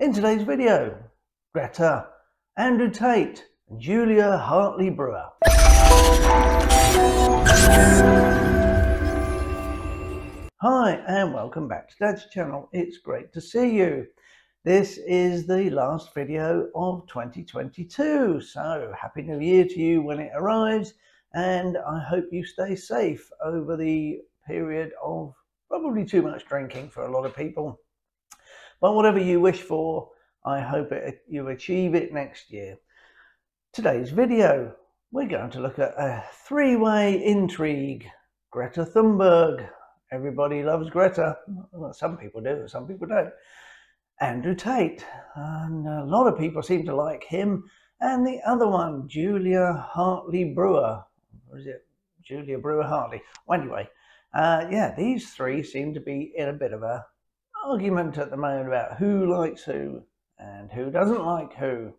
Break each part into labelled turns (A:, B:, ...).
A: In today's video, Greta, Andrew Tate, and Julia Hartley-Brewer. Hi and welcome back to Dad's channel. It's great to see you. This is the last video of 2022, so Happy New Year to you when it arrives, and I hope you stay safe over the period of probably too much drinking for a lot of people. But whatever you wish for, I hope you achieve it next year. Today's video, we're going to look at a three-way intrigue. Greta Thunberg. Everybody loves Greta. Well, some people do, some people don't. Andrew Tate. And a lot of people seem to like him. And the other one, Julia Hartley-Brewer. Or is it Julia Brewer Hartley? Well, anyway, yeah, these three seem to be in a bit of a argument at the moment about who likes who and who doesn't like who.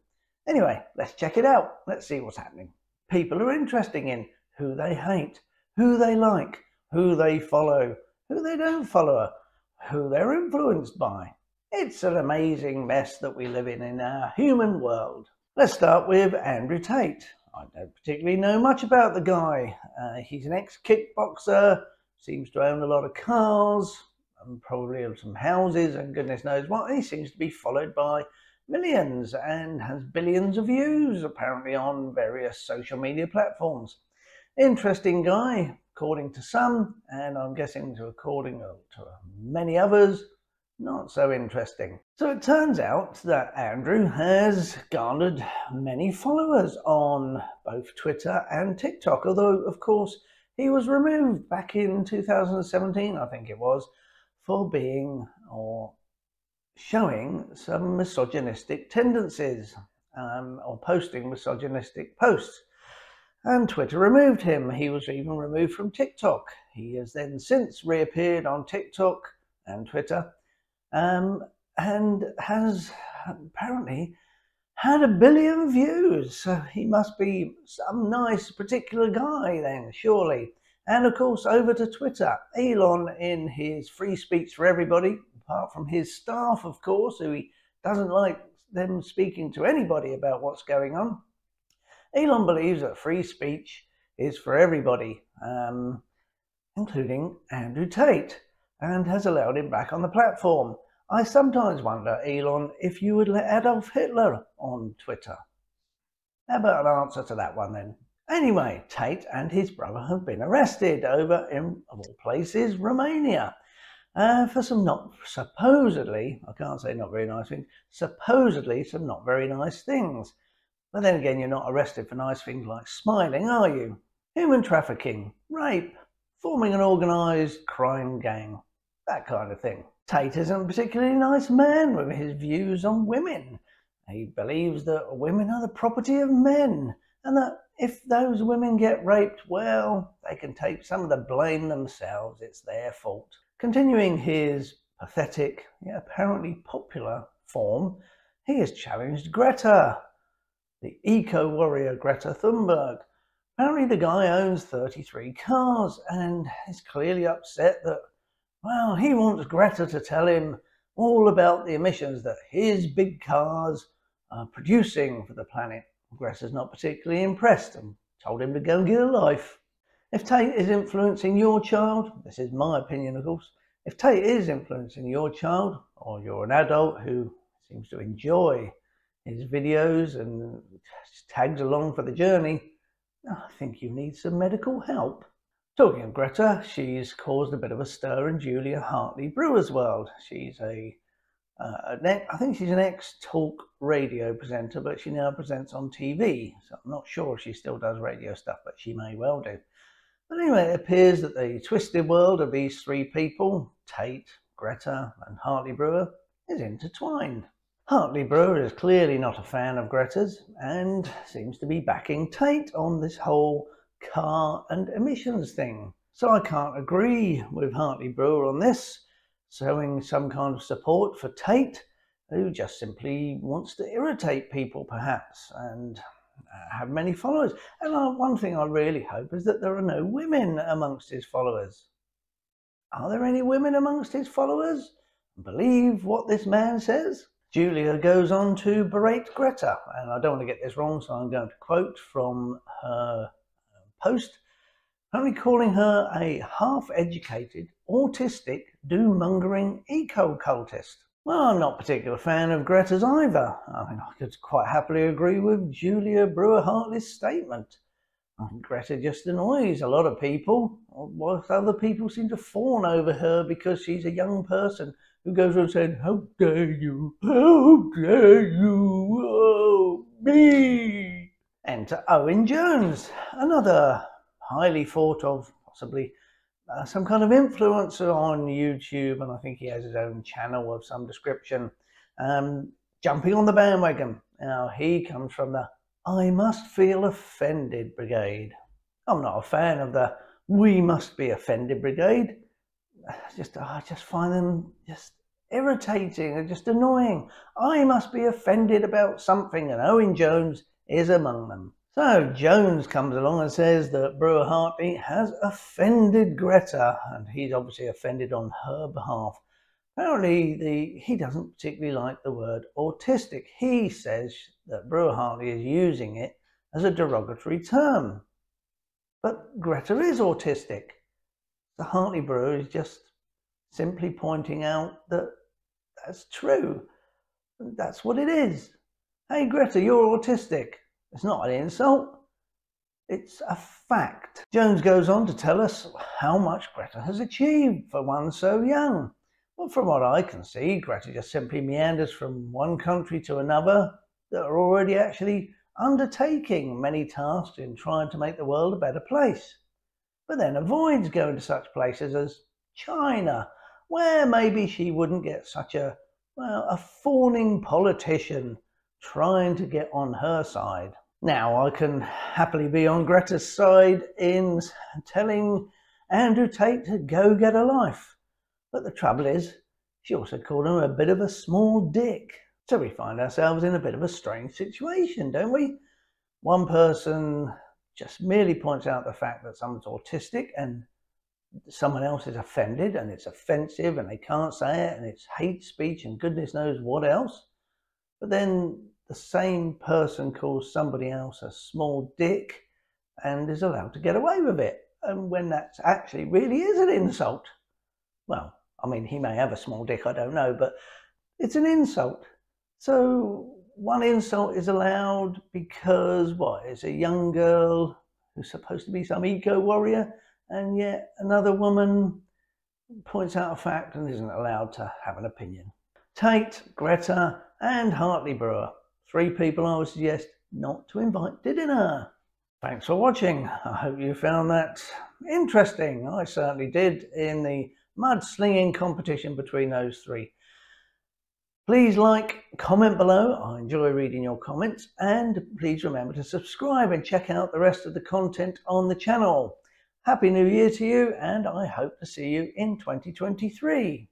A: Anyway, let's check it out. Let's see what's happening. People are interested in who they hate, who they like, who they follow, who they don't follow, who they're influenced by. It's an amazing mess that we live in our human world. Let's start with Andrew Tate. I don't particularly know much about the guy. He's an ex-kickboxer, seems to own a lot of cars, and probably some houses and goodness knows what. He seems to be followed by millions and has billions of views apparently on various social media platforms. Interesting guy, according to some, and I'm guessing according to many others, not so interesting. So it turns out that Andrew has garnered many followers on both Twitter and TikTok, although of course he was removed back in 2017, I think it was, for being or showing some misogynistic tendencies or posting misogynistic posts. And Twitter removed him. He was even removed from TikTok. He has then since reappeared on TikTok and Twitter and has apparently had 1 billion views. So he must be some nice particular guy then, surely. And of course, over to Twitter, Elon, in his free speech for everybody, apart from his staff, of course, who he doesn't like them speaking to anybody about what's going on. Elon believes that free speech is for everybody, including Andrew Tate, and has allowed him back on the platform. I sometimes wonder, Elon, if you would let Adolf Hitler on Twitter. How about an answer to that one then? Anyway, Tate and his brother have been arrested over in, of all places, Romania, for some supposedly, I can't say not very nice things, supposedly some not very nice things. But then again, you're not arrested for nice things like smiling, are you? Human trafficking, rape, forming an organised crime gang, that kind of thing. Tate isn't a particularly nice man with his views on women. He believes that women are the property of men, and that if those women get raped, well, they can take some of the blame themselves. It's their fault. Continuing his pathetic, yet apparently popular form, he has challenged Greta, the eco-warrior Greta Thunberg. Apparently the guy owns 33 cars and is clearly upset that, well, he wants Greta to tell him all about the emissions that his big cars are producing for the planet. Greta's not particularly impressed and told him to go and get a life. If Tate is influencing your child, this is my opinion of course, if Tate is influencing your child, or you're an adult who seems to enjoy his videos and tags along for the journey, I think you need some medical help. Talking of Greta, she's caused a bit of a stir in Julia Hartley-Brewer's world. She's I think she's an ex-talk radio presenter, but she now presents on TV. So I'm not sure if she still does radio stuff, but she may well do. But anyway, it appears that the twisted world of these three people, Tate, Greta and Hartley-Brewer, is intertwined. Hartley-Brewer is clearly not a fan of Greta's and seems to be backing Tate on this whole car and emissions thing. So I can't agree with Hartley-Brewer on this, showing some kind of support for Tate, who just simply wants to irritate people perhaps and have many followers. And one thing I really hope is that there are no women amongst his followers. Are there any women amongst his followers? Believe what this man says? Julia goes on to berate Greta, and I don't want to get this wrong, so I'm going to quote from her post, only calling her a half-educated, autistic, doom-mongering eco-cultist. Well, I'm not a particular fan of Greta's either. I mean, I could quite happily agree with Julia Brewer Hartley's statement. Greta just annoys a lot of people, whilst other people seem to fawn over her because she's a young person who goes around saying, "How dare you, how dare you, oh, me." Enter Owen Jones, another highly thought of, possibly some kind of influencer on YouTube, and I think he has his own channel of some description, jumping on the bandwagon. Now, he comes from the "I must feel offended" brigade. I'm not a fan of the "we must be offended" brigade. I just find them just irritating and just annoying. I must be offended about something, and Owen Jones is among them. So Jones comes along and says that Brewer Hartley has offended Greta, and he's obviously offended on her behalf. Apparently he doesn't particularly like the word autistic. He says that Brewer Hartley is using it as a derogatory term. But Greta is autistic. The Hartley-Brewer is just simply pointing out that that's true. That's what it is. Hey Greta, you're autistic. It's not an insult. It's a fact. Jones goes on to tell us how much Greta has achieved for one so young. Well, from what I can see, Greta just simply meanders from one country to another that are already actually undertaking many tasks in trying to make the world a better place, but then avoids going to such places as China, where maybe she wouldn't get such a fawning politician trying to get on her side. Now, I can happily be on Greta's side in telling Andrew Tate to go get a life. But the trouble is, she also called him a bit of a small dick. So we find ourselves in a bit of a strange situation, don't we? One person just merely points out the fact that someone's autistic and someone else is offended and it's offensive and they can't say it and it's hate speech and goodness knows what else. But then the same person calls somebody else a small dick and is allowed to get away with it. And when that actually really is an insult. Well, I mean, he may have a small dick, I don't know, but it's an insult. So one insult is allowed because, what, it's a young girl who's supposed to be some eco-warrior, and yet another woman points out a fact and isn't allowed to have an opinion. Tate, Greta and Hartley-Brewer. 3 people I would suggest not to invite to dinner. Thanks for watching. I hope you found that interesting. I certainly did in the mud-slinging competition between those 3. Please like, comment below. I enjoy reading your comments, and please remember to subscribe and check out the rest of the content on the channel. Happy New Year to you, and I hope to see you in 2023.